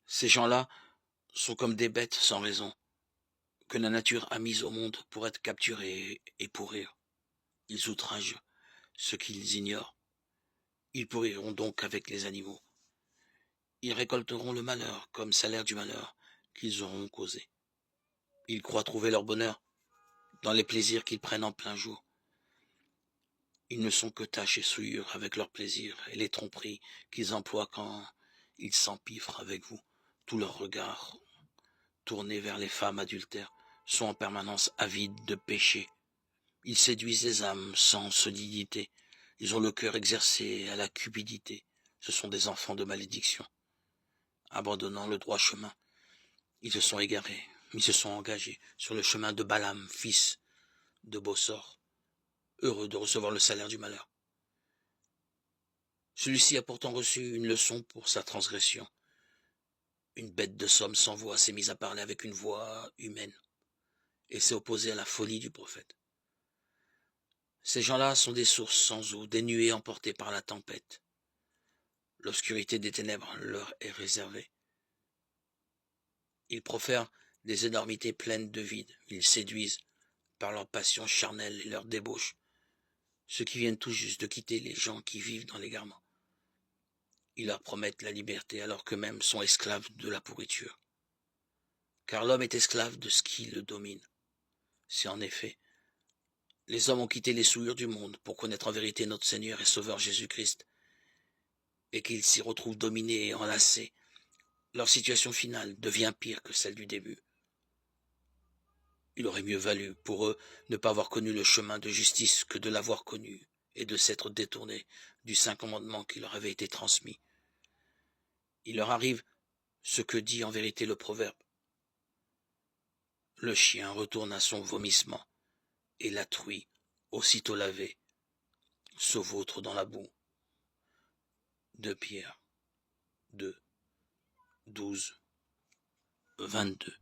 Ces gens-là sont comme des bêtes sans raison, que la nature a mises au monde pour être capturées et pourrir. Ils outragent ce qu'ils ignorent. Ils pourriront donc avec les animaux. Ils récolteront le malheur comme salaire du malheur qu'ils auront causé. Ils croient trouver leur bonheur dans les plaisirs qu'ils prennent en plein jour. Ils ne sont que taches et souillures avec leurs plaisirs et les tromperies qu'ils emploient quand ils s'empiffrent avec vous. Tous leurs regards, tournés vers les femmes adultères, sont en permanence avides de péché. Ils séduisent les âmes sans solidité. Ils ont le cœur exercé à la cupidité. Ce sont des enfants de malédiction. Abandonnant le droit chemin, ils se sont égarés. Ils se sont engagés sur le chemin de Balaam, fils de Bossor, heureux de recevoir le salaire du malheur. Celui-ci a pourtant reçu une leçon pour sa transgression. Une bête de somme sans voix s'est mise à parler avec une voix humaine et s'est opposée à la folie du prophète. Ces gens-là sont des sources sans eau, des nuées emportées par la tempête. L'obscurité des ténèbres leur est réservée. Ils profèrent des énormités pleines de vide. Ils séduisent, par leur passion charnelle et leur débauche, ceux qui viennent tout juste de quitter les gens qui vivent dans l'égarement. Ils leur promettent la liberté alors qu'eux-mêmes sont esclaves de la pourriture. Car l'homme est esclave de ce qui le domine. C'est en effet, les hommes ont quitté les souillures du monde pour connaître en vérité notre Seigneur et Sauveur Jésus-Christ, et qu'ils s'y retrouvent dominés et enlacés. Leur situation finale devient pire que celle du début. Il aurait mieux valu pour eux ne pas avoir connu le chemin de justice que de l'avoir connu et de s'être détournés du saint commandement qui leur avait été transmis. Il leur arrive ce que dit en vérité le proverbe. Le chien retourne à son vomissement, et la truie, aussitôt lavée, se vautre dans la boue. 2 Pierre 2, 12, 22.